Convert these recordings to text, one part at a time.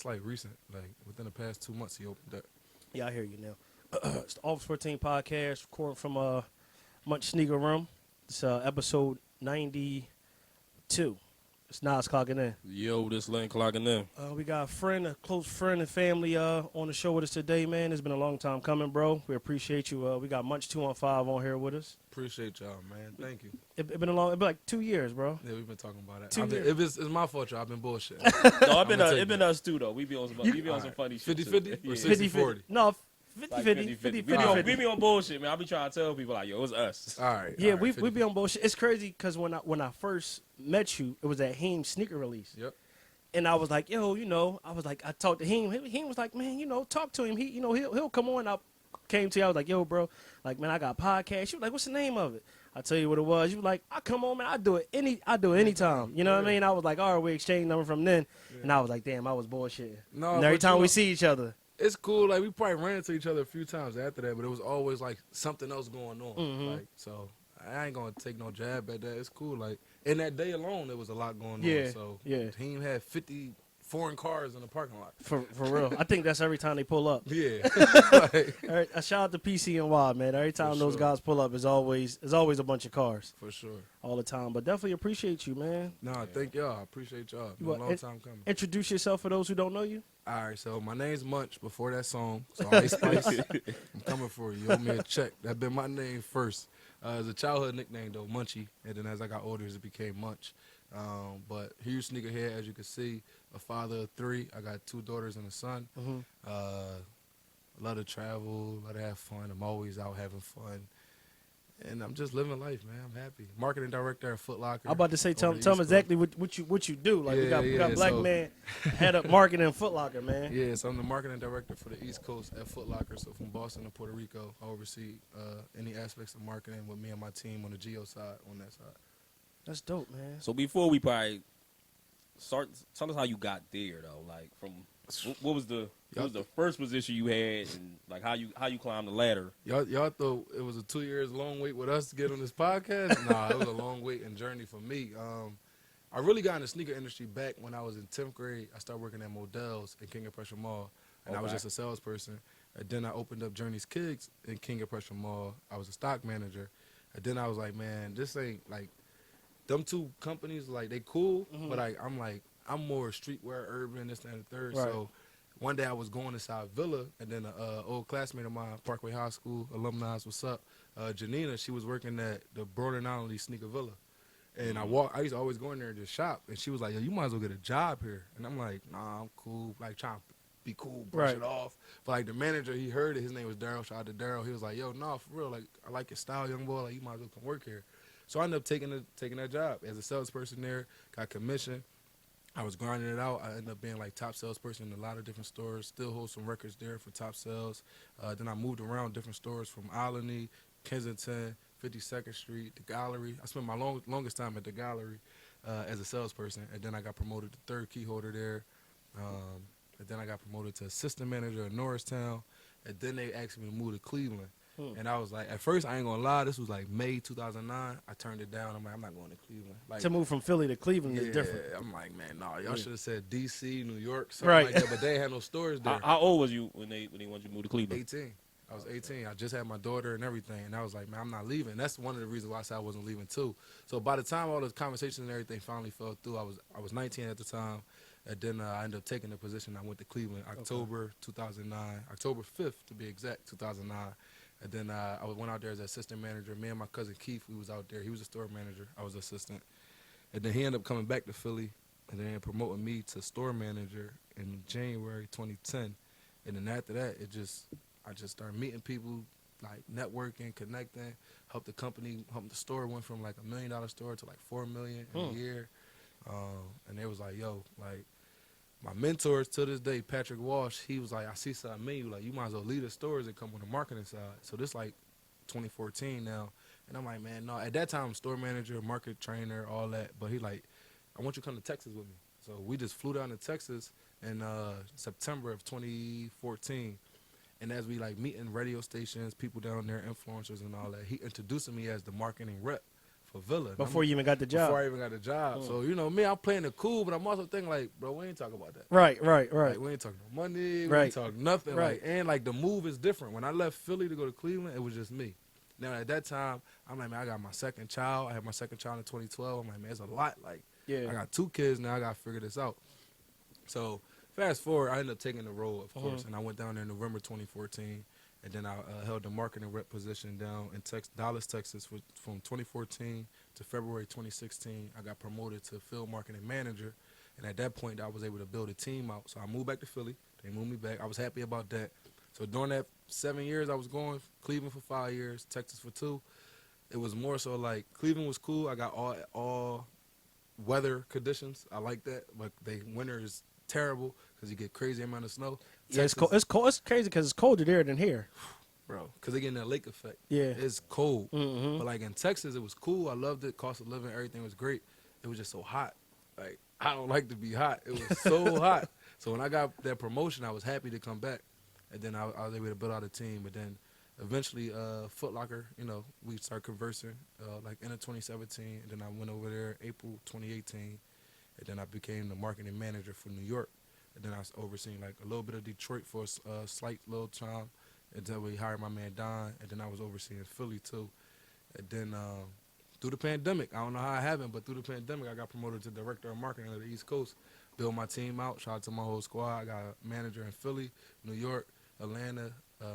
like recent, like within the past 2 months he opened that. Yeah, I hear you now. It's the Office 14 podcast, recording from Munch Sneaker Room. It's episode 92. It's Nas clocking in. Yo, this Lane clocking in. We got a close friend and family on the show with us today, man. It's been a long time coming, bro. We appreciate you. We got Munch 215 on here with us. Appreciate y'all, man. Thank you. It been like 2 years, bro. Yeah, we've been talking about it. 2 years. It's my fault, y'all. I've been bullshit. No, it been us too though. We be on some funny shit. 50-50 or Yeah. 60-40? No, 50-50. Like 50-50. We be on bullshit, man. I be trying to tell people like, yo, it's us. All right. Yeah, all right, we 50. be on bullshit. It's crazy because when I first met you, it was at Heem sneaker release. Yep. And I was like, yo, I talked to him. He was like, man, talk to him. He'll come on. I came to you. I was like, yo, bro, like, man, I got a podcast. You was like, what's the name of it? I tell you what it was. You were like, I come on, man. I do it anytime. You know what I mean? I was like, all right, we exchanged number from then. Yeah. And I was like, damn, I was bullshitting. No, and every time we see each other. It's cool. Like, we probably ran into each other a few times after that, but it was always like something else going on. Mm-hmm. Like, so I ain't gonna take no jab at that. It's cool. Like, in that day alone, there was a lot going Yeah, on. So yeah. he had 50 foreign cars in the parking lot. For real. I think that's every time they pull up. Yeah. Like, A shout out to PCNY, man. Every time For those sure. guys pull up, there's always a bunch of cars for sure. all the time. But definitely appreciate you, man. No, thank y'all. I appreciate y'all. It's been What, a long time coming. Introduce yourself for those who don't know you. All right, so my name's Munch before that song. So Ice Spice, I'm coming for you. You owe me a check. That been my name first. As a childhood nickname though, Munchy, and then as I got older, it became Munch. But huge sneakerhead, as you can see, a father of 3. I got 2 daughters and a son. Mm-hmm. Love to travel, love to have fun. I'm always out having fun. And I'm just living life, man. I'm happy. Marketing director at Foot Locker. I'm about to say, tell over the them East exactly what you do. Like we got Yeah, black so- man head up marketing and Foot Locker, man. Yeah, so I'm the marketing director for the East Coast at Foot Locker. So from Boston to Puerto Rico, I oversee any aspects of marketing with me and my team on the Geo side, on that side. That's dope, man. So before we probably start, tell us how you got there though. Like from what was the first position you had, and like how you climbed the ladder. Y'all thought it was a 2 years long wait with us to get on this podcast? Nah, it was a long wait and journey for me. I really got in the sneaker industry back when I was in 10th grade. I started working at Modell's in King of Prussia Mall, and I was just a salesperson. And then I opened up Journey's Kids in King of Prussia Mall. I was a stock manager. And then I was like, man, this ain't like, them 2 companies, like, they cool, Mm-hmm. but I'm more streetwear, urban, this, that, and the third. Right. So one day I was going to South Villa, and then an old classmate of mine, Parkway High School, alumni, what's up, Janina, she was working at the Broad Island Sneaker Villa. And I used to always go in there and just shop. And she was like, yo, you might as well get a job here. And I'm like, nah, I'm cool. Like, trying to be cool, brush it off. But, like, the manager, he heard it. His name was Daryl. Shout out to Daryl. He was like, yo, nah, for real. Like, I like your style, young boy. Like, you might as well come work here. So I ended up taking that job as a salesperson there, got commission. I was grinding it out. I ended up being like top salesperson in a lot of different stores, still hold some records there for top sales. Then I moved around different stores from Alany, Kensington, 52nd Street, the Gallery. I spent my longest time at the Gallery as a salesperson, and then I got promoted to 3rd key holder there. And then I got promoted to assistant manager in Norristown, and then they asked me to move to Cleveland. And I was like, at first, I ain't gonna lie, this was like May 2009. I turned it down. I'm like, I'm not going to Cleveland. Like, To move from Philly to Cleveland is different. I'm like, man, nah, y'all should have said D.C., New York, something Right. like that, but they ain't had no stores there. How old was you when they wanted you to move to Cleveland? 18. I was 18. I just had my daughter and everything, and I was like, man, I'm not leaving. That's one of the reasons why I said I wasn't leaving too. So by the time all the conversations and everything finally fell through, I was 19 at the time, and then I ended up taking the position. I went to Cleveland October 2009, October 5th to be exact, 2009. And then I went out there as assistant manager. Me and my cousin Keith, we was out there. He was a store manager. I was assistant. And then he ended up coming back to Philly and then promoting me to store manager in January 2010. And then after that, I just started meeting people, like networking, connecting, helped the store went from like $1 million store to like $4 million in a year. And they was like, yo, like, my mentors to this day, Patrick Walsh, he was like, I see something in you, like, you might as well lead the stores and come on the marketing side. So this like 2014 now. And I'm like, man, no, at that time, store manager, market trainer, all that. But he like, I want you to come to Texas with me. So we just flew down to Texas in September of 2014. And as we like meeting radio stations, people down there, influencers and all that, he introduced me as the marketing rep for Villa. Before you even got the job. Before I even got the job. So, you know, me, I'm playing it cool, but I'm also thinking, like, bro, we ain't talking about that. Right. Like, we ain't talking no money. We ain't talking nothing. Right. Like, and, like, the move is different. When I left Philly to go to Cleveland, it was just me. Now, at that time, I'm like, man, I got my second child. I had my second child in 2012. I'm like, man, it's a lot. Like, I got 2 kids now. I got to figure this out. So, fast forward, I ended up taking the role, of course, and I went down there in November 2014, and then I held the marketing rep position down in Dallas, Texas, from 2014 to February 2016. I got promoted to field marketing manager, and at that point, I was able to build a team out. So I moved back to Philly. They moved me back. I was happy about that. So during that 7 years, I was going Cleveland for 5 years, Texas for 2. It was more so like Cleveland was cool. I got all weather conditions. I like that, but winter is terrible because you get crazy amount of snow. Yeah, it's cold. It's cold. It's crazy because it's colder there than here, bro. Because they getting that lake effect. Yeah, it's cold. But like in Texas, it was cool. I loved it. Cost of living, everything was great. It was just so hot. Like I don't like to be hot. It was so hot. So when I got that promotion, I was happy to come back, and then I was able to build out a team. But then eventually, Foot Locker, you know, we started conversing like end of 2017, and then I went over there April 2018, and then I became the marketing manager for New York. And then I was overseeing like a little bit of Detroit for a slight little time until we hired my man Don. And then I was overseeing Philly too. And then through the pandemic, I don't know how it happened, but through the pandemic, I got promoted to director of marketing of the East Coast. Built my team out. Shout out to my whole squad. I got a manager in Philly, New York, Atlanta,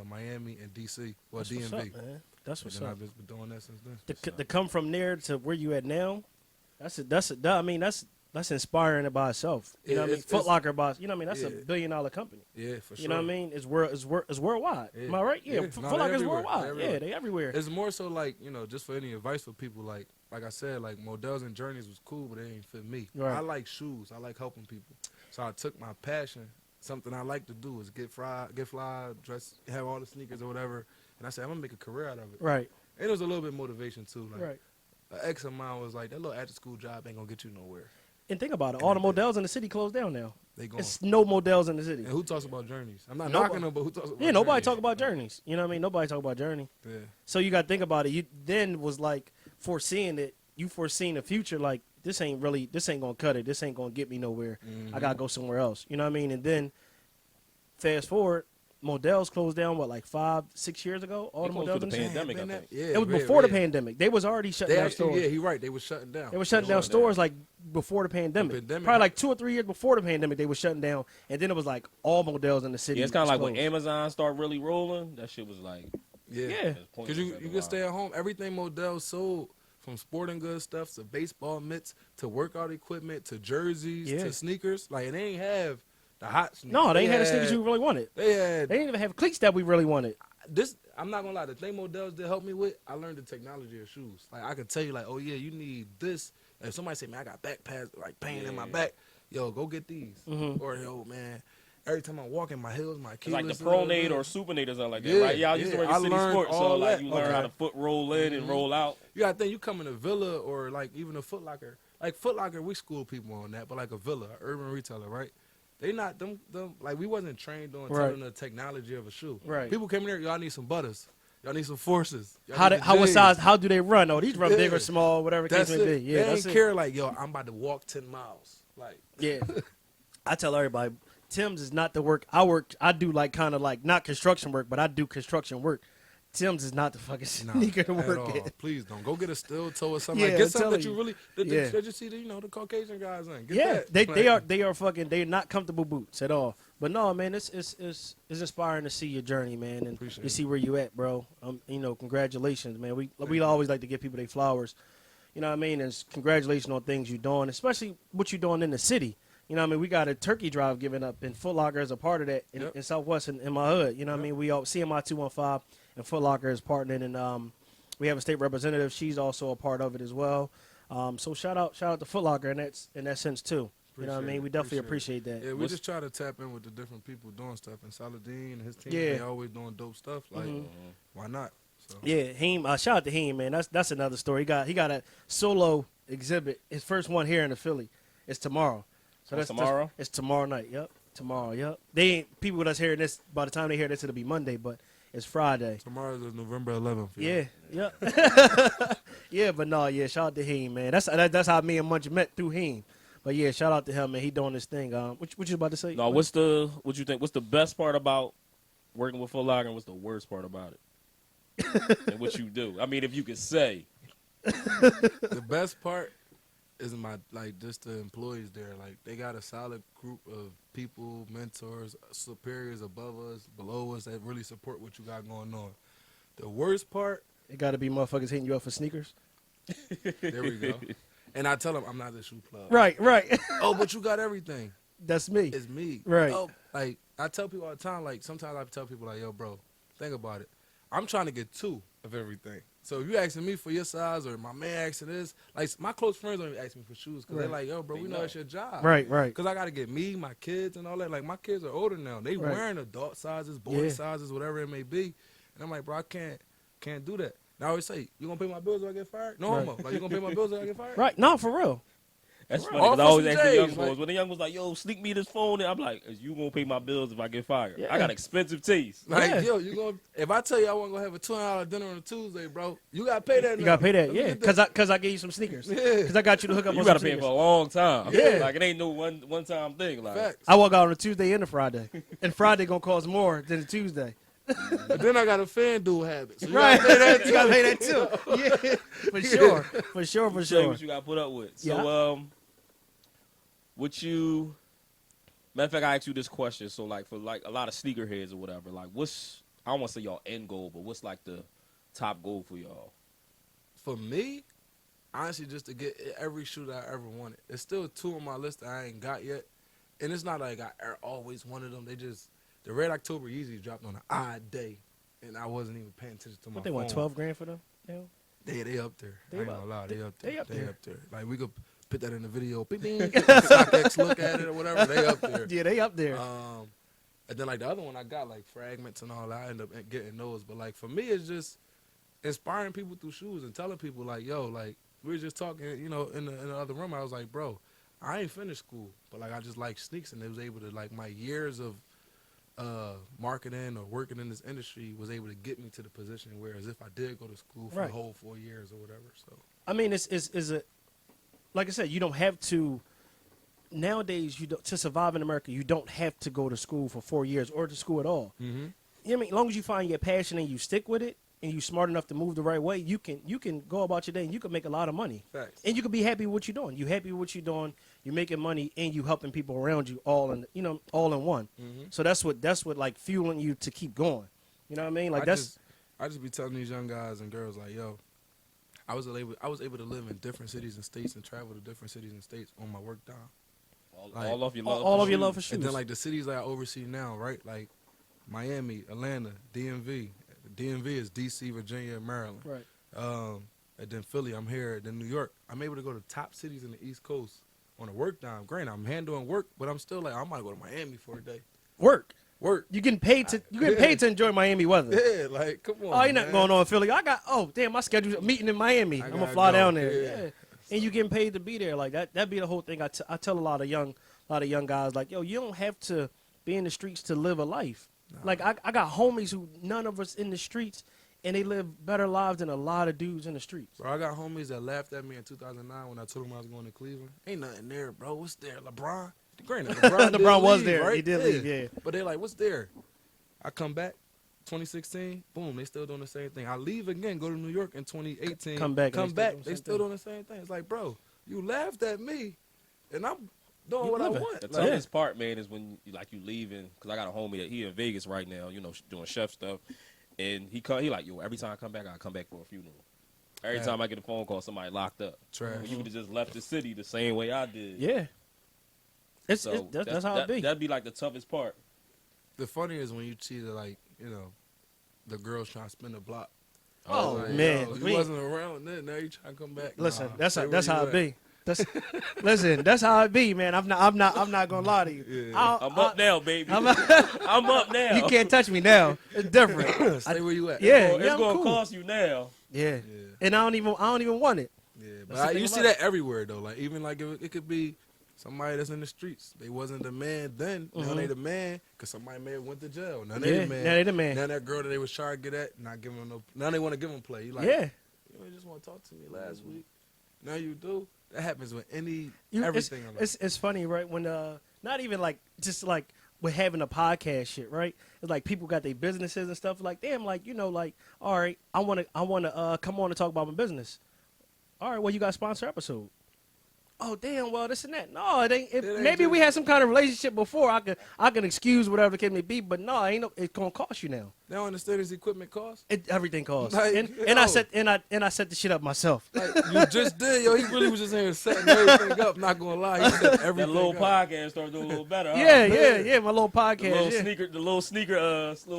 Miami, and DC. Well, that's DMV. What's up, man. That's what's and then up. I've just been doing that since then. To come from there to where you at now, that's inspiring by itself. You know what I mean? Foot Locker boss. You know what I mean? That's $1 billion company. Yeah, for sure. You know what I mean? It's worldwide. Yeah. Am I right? Yeah. No, Foot Locker is worldwide. Everywhere. Yeah, they everywhere. It's more so like, you know, just for any advice for people, like I said, like Models and Journeys was cool, but it ain't fit me. Right. I like shoes. I like helping people. So I took my passion, something I like to do is get fly, dress, have all the sneakers or whatever, and I said, I'm going to make a career out of it. Right. And it was a little bit of motivation too. Like, right. An ex of mine was like, that little after-school job ain't going to get you nowhere. And think about it. All the models in the city closed down now. They gone. It's no models in the city. And who talks about Journeys? I'm not Nobody. knocking them, but who talks about Yeah, nobody Journeys? talk about journeys. You know what I mean? Nobody talk about journey. Yeah. So you got to think about it. You then was like foreseeing it. You foreseeing the future. Like this ain't gonna cut it. This ain't gonna get me nowhere. I gotta go somewhere else. You know what I mean? And then fast forward, Models closed down like 5-6 years ago. All the Models the in the city. pandemic, I think. Yeah, It was before the pandemic. They was already shutting down stores. Yeah, he right. They was shutting down. They were shutting down stores like before the pandemic. Probably like 2 or 3 years before the pandemic, they were shutting down. And then it was like all Models in the city. Yeah, it's kind of like when closed. Amazon started really rolling. That shit was like, Yeah. Because you can stay at home. Everything Models sold, from sporting goods stuff to baseball mitts to workout equipment to jerseys to sneakers. Like, they ain't have the hot sneakers. No, they ain't had the sneakers you really wanted. They didn't even have cleats that we really wanted. I'm not gonna lie, the thing Models did help me with, I learned the technology of shoes. Like, I could tell you, like, oh yeah, you need this. And if somebody say, man, I got back pads, like pain in my back, yo, go get these. Or yo, man, every time I walk in my heels, my keyless. It's like the Pronate or Supernate or something like that, right? Yeah, I used to work in City Sports, so like you learn how to foot roll in and roll out. You gotta think, you come in a Villa or like even a Foot Locker. Like Foot Locker, we school people on that, but like a Villa, an urban retailer, right? They not them like we wasn't trained on telling the technology of a shoe. Right. People came in there, y'all need some butters. Y'all need some forces. What size? How do they run? Oh, these run big or small, whatever the case may be. Yeah, they ain't care like, yo, I'm about to walk 10 miles. Like, yeah. I tell everybody, Tim's is not the work. I do like kind of like not construction work, but I do construction work. Tim's is not the fucking sneaker to work at. Please don't go get a steel toe or something. Yeah, like, get something that you. you really that you see the Caucasian guys in. Get that. They're not comfortable boots at all. But no, man, it's inspiring to see your journey, man, and you see where you at, bro. Congratulations, man. We always like to give people their flowers. You know what I mean? And congratulations on things you're doing, especially what you're doing in the city. You know what I mean? We got a turkey drive given up, and Foot Locker is a part of that in Southwest in my hood. You know what I mean? We all CMI 215 and Foot Locker is partnering, and we have a state representative. She's also a part of it as well. So shout out to Foot Locker in that sense too. You know what I mean? We definitely appreciate that. Yeah, we just try to tap in with the different people doing stuff. And Saladin and his team, they always doing dope stuff. Like, why not? So. Yeah, Heem. Shout out to Heem, man. That's another story. He got a solo exhibit. His first one here in the Philly. It's tomorrow. So that's tomorrow. It's tomorrow night. Yep, tomorrow. Yep. They ain't people with us hearing this. By the time they hear this, it'll be Monday. But it's Friday. Tomorrow is November 11th. Yeah. Yep. Yeah, but no, yeah, shout out to him, man. That's how me and Munch met, through him. But yeah, shout out to him, man. He doing this thing. What you about to say? No, what you think? What's the best part about working with Foot Locker, and what's the worst part about it? And what you do? I mean, if you could say. The best part is just the employees there. Like, they got a solid group of people, mentors, superiors above us, below us, that really support what you got going on. The worst part, It got to be motherfuckers hitting you up for sneakers. there we go. And I tell them I'm not the shoe plug. Right, right. Oh, but you got everything. That's me. It's me. Right. Oh, like, I tell people all the time, like, sometimes I tell people, like, yo, bro, think about it. I'm trying to get 2 of everything. So if you asking me for your size, or my man asking this, like, my close friends don't even ask me for shoes, because they're like, yo, bro, we know it's your job. Right, right. Because I got to get me, my kids, and all that. Like, my kids are older now. They wearing adult sizes, boy sizes, whatever it may be. And I'm like, bro, I can't do that. And I always say, you going to pay my bills if I get fired? No homo. Like, you going to pay my bills if I get fired? Right. No, for real. That's funny, All because I always for ask some the young J's, boys. like- When the young was like, yo, sneak me this phone, and I'm like, is you going to pay my bills if I get fired? Yeah. I got expensive taste. Like, Yeah. yo, if I tell you I want to go have a $200 dinner on a Tuesday, bro, you got to pay that. You got to pay that, Let me yeah. get that. Because I gave you some sneakers. Yeah. Because I got you to hook up You on got to some pay it for sneakers. a long time. Yeah. Like, it ain't no one-time thing. Like, Facts. I walk out on a Tuesday and a Friday. And Friday going to cost more than a Tuesday. But then I got a fan duel habit. So you Right. got to pay that You too. got to pay that too. Yeah. For sure. For sure, for say sure. what you got to put up with. Yeah. So, matter of fact, I asked you this question. So, like, for like a lot of sneakerheads or whatever, like, I don't want to say y'all end goal, but what's like the top goal for y'all? For me, honestly, just to get every shoe that I ever wanted. There's still 2 on my list that I ain't got yet. And it's not like I always wanted them. The Red October Yeezys dropped on an odd day. And I wasn't even paying attention to my What, they phone. want 12 grand for them? Yeah. They up there. They I ain't up- gonna lie. They up there. they up there. Like, we could put that in the video. Bing, bing. StockX look at it or whatever. They up there. Yeah, they up there. And then, like, the other one I got, like, fragments and all that. I end up getting those. But, like, for me, it's just inspiring people through shoes and telling people, like, yo, like, we were just talking, you know, in the other room. I was like, bro, I ain't finished school, but, like, I just like sneaks. And it was able to, like, my years of marketing or working in this industry was able to get me to the position where, as if I did go to school for Right. the whole 4 years or whatever. So I mean, it's like I said, you don't have to. Nowadays, to survive in America, you don't have to go to school for 4 years or to school at all. mm-hmm. You know what I mean? As long as you find your passion and you stick with it, and you're smart enough to move the right way, you can go about your day and you can make a lot of money. Facts. And you can be happy with what you're doing. You happy with what you're doing. You're making money and you helping people around you all in one. Mm-hmm. So that's what like fueling you to keep going. You know what I mean? Like I just be telling these young guys and girls, like, yo, I was able to live in different cities and states and travel to different cities and states on my work time. All of your love. all for of your shoes. love for shoes. And then, like, the cities that I oversee now, right? Like Miami, Atlanta, DMV. DMV is DC, Virginia, and Maryland. Right. And then Philly, I'm here. Then New York. I'm able to go to top cities in the East Coast on a work time. Granted, I'm handling work, but I'm still like, I might go to Miami for a day. Work. Work. You getting paid to enjoy Miami weather. Yeah, like, come on. Oh, you're not man. going on in Philly. My schedule's a meeting in Miami. I I'm gonna gotta fly go. down there. Yeah. Yeah. And you getting paid to be there. Like that be the whole thing. I tell a lot of young guys, like, yo, you don't have to be in the streets to live a life. Nah. Like I got homies who none of us in the streets, and they live better lives than a lot of dudes in the streets. Bro, I got homies that laughed at me in 2009 when I told them I was going to Cleveland. Ain't nothing there, bro. What's there? LeBron? Granted, LeBron was leave, there. Right? He did leave, yeah. But they like, what's there? I come back, 2016, boom, they still doing the same thing. I leave again, go to New York in 2018. Come back, and They still doing the same thing. It's like, bro, you laughed at me, and I'm doing what living. I want. The Like, toughest part, man, is when you leaving. Because I got a homie that he in Vegas right now, doing chef stuff, and he like, yo, every time I come back, I come back for a funeral. Every Yeah. time I get a phone call, somebody locked up. Trash. When you would have just left the city the same way I did. Yeah. So That's how it be. That'd be like the toughest part. The funny is when you see the girls trying to spin the block. Oh, Like, man. yo, you wasn't around then. Now you trying to come back. Listen, Nah, that's stay how where you it at. be. That's how it be, man. I'm not gonna lie to you. Yeah. I'm up now, baby. I'm I'm up now. You can't touch me now. It's different. Stay where you at. Yeah. It's I'm gonna cool. cost you now. Yeah. Yeah. And I don't even want it. Yeah, That's but the thing you about see that everywhere though. Like even like it could be somebody that's in the streets. They wasn't the man then. Now they the man because somebody may have went to jail. Now they Yeah, the man. now they the man. Now that girl that they was trying to get at, not giving them no. Now they want to give them play. You like, Yeah. you you ain't just want to talk to me last week. Now you do. That happens with everything. in life. It's funny, right? When not even like just like with having a podcast shit, right? It's like people got their businesses and stuff. Like damn, like like all right, I wanna come on and talk about my business. All right, well you got a sponsor episode. Oh damn! Well, this and that. No, it ain't. Maybe we had some kind of relationship before. I can excuse whatever the case may be, but no, ain't no. It's gonna cost you now. They don't understand his equipment costs. Everything costs. Like, and I set the shit up myself. Like you just did, yo. He really was just here setting everything up. Not gonna lie, he set everything. That little up. podcast started doing a little better. Huh? Yeah. My little podcast. The little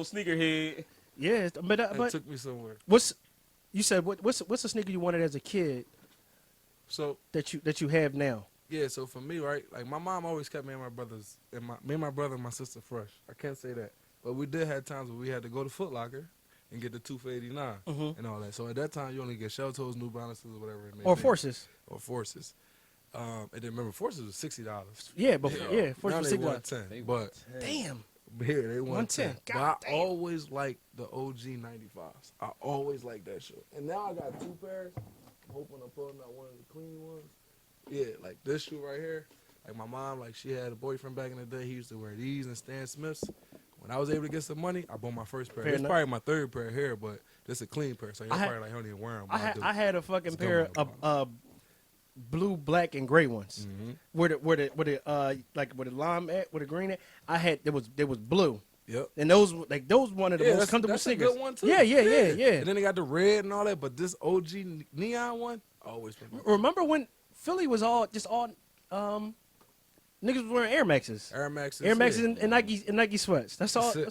sneaker head. Yeah, but It took me somewhere. what's the sneaker you wanted as a kid So that you have now? yeah, so for me, right, like my mom always kept me and my brothers and my brother and my sister fresh. I can't say that, but we did have times where we had to go to Foot Locker and get the 2 for $89 and all that. So at that time, you only get shell toes, New Balances, or whatever it may Or be. Forces. Or Forces. And then remember, Forces was $60. Yeah, but Forces Now was they $60. $110, but Damn. here they $110. 110. But God I damn. always liked the OG 95s. I always liked that shit. And now I got 2 pairs. I'm hoping I'm pulling out one of the clean ones. Yeah, like this shoe right here. Like my mom, like she had a boyfriend back in the day. He used to wear these and Stan Smiths. When I was able to get some money, I bought my first pair. Fair It's enough. probably my 3rd pair here, but this a clean pair. So you're probably like, I don't even wear them. I had a fucking It's pair going of blue, black, and gray ones. Mm-hmm. Where the lime at, where the green at. I had there was blue. Yep. And those one of the most comfortable that's a sneakers. good one too. Yeah. And then they got the red and all that, but this OG neon one, I always put my Remember when Philly was all niggas was wearing Air Maxes. Air Maxes. Air Maxes yeah. and Nike sweats. That's all it was.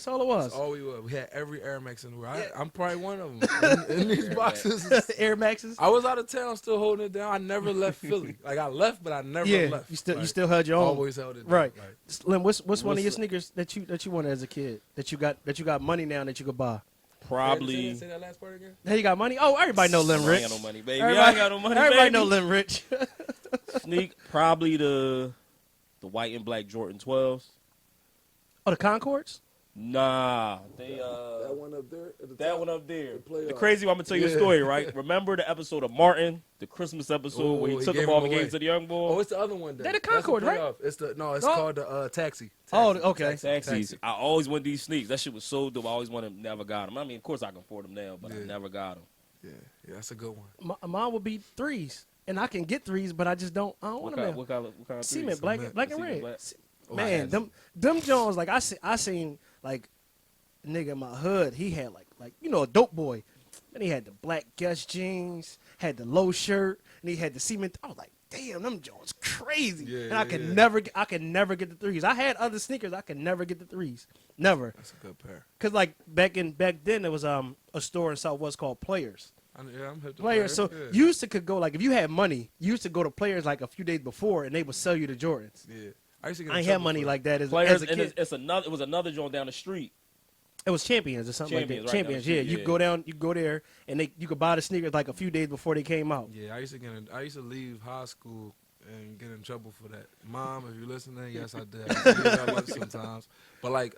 That's all we were. We had every Air Max in the world. I'm probably one of them in these boxes. Air Maxes. I was out of town, still holding it down. I never left Philly. Like I left, but I never left. You still held your own. Always held it down. Right. Like, Slim, what's one of your sneakers that you wanted as a kid that you got money now that you could buy? Probably. Say that last part again. Now you got money. Oh, everybody know Lim I Rich. ain't got no money, baby. Everybody, I ain't got no money, everybody baby. know Lim Rich. Sneak probably the white and black Jordan 12s. Oh, the Concords. Nah, they That one up there. that one up there. playoff. The crazy one, I'm gonna tell you a Yeah. story, right? Remember the episode of Martin, the Christmas episode where Ooh, he he took gave him all him the away. games to the young boy? Oh, it's the other one. Then. They're the That's Concord, right? playoff. It's No. called the Taxi. Oh, okay. Taxis. I always wanted these sneaks. That shit was so dope. I always wanted them. Never got them. I mean, of course I can afford them now, but I Yeah. never got them. Yeah, that's a good one. Mine would be threes, and I can get threes, but I just don't. I don't want them now. What kind of Cement, threes? black Cement. and Cement red. black. Oh, Man, nice. them Jones, like I seen like a nigga in my hood. He had like a dope boy, and he had the black Guess jeans, had the low shirt, and he had the cement. I was like, damn, them Jones crazy. Yeah, and I yeah, could yeah. never get the threes. I had other sneakers, I could never get the threes, never. That's a good pair. Cause like back then there was a store in Southwest called Players. I'm hip to Players. So yeah. you used to could go like if you had money, you used to go to Players like a few days before, and they would sell you the Jordans. Yeah. I used to get I in ain't had trouble money for like that as Players, a and kid. it was another joint down the street. It was Champions or something Champions, like that. right, Champions, down the yeah. street, You yeah. go down, you go there, and you could buy the sneakers like a few days before they came out. Yeah, I used to leave high school and get in trouble for that. Mom, if you're listening, yes, I did. I used to leave at lunch sometimes. But like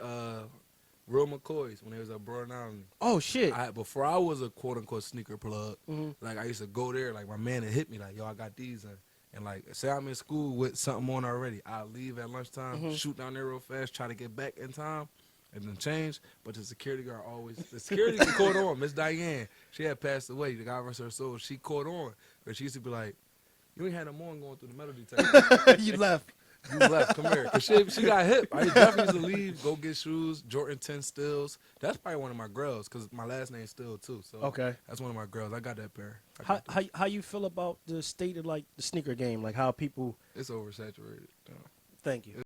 Real McCoy's when they was at Broad Island. Oh shit! Before I was a quote unquote sneaker plug, Mhm. like I used to go there. Like my man would hit me like, "Yo, I got these," and like say I'm in school with something on already. I leave at lunchtime, shoot down there real fast, try to get back in time, and then change. But the security guard the security caught on. Miss Diane, she had passed away. The God rest her soul. She caught on, but she used to be like, "You ain't had no more going through the metal detector." You left. You left. Come here. 'Cause she got hip. I definitely used to leave, go get shoes, Jordan 10 Stills. That's probably one of my girls because my last name's Still too. So Okay. that's one of my girls. I got that pair. I How got that. how you feel about the state of like the sneaker game? Like how people? It's oversaturated. Thank you.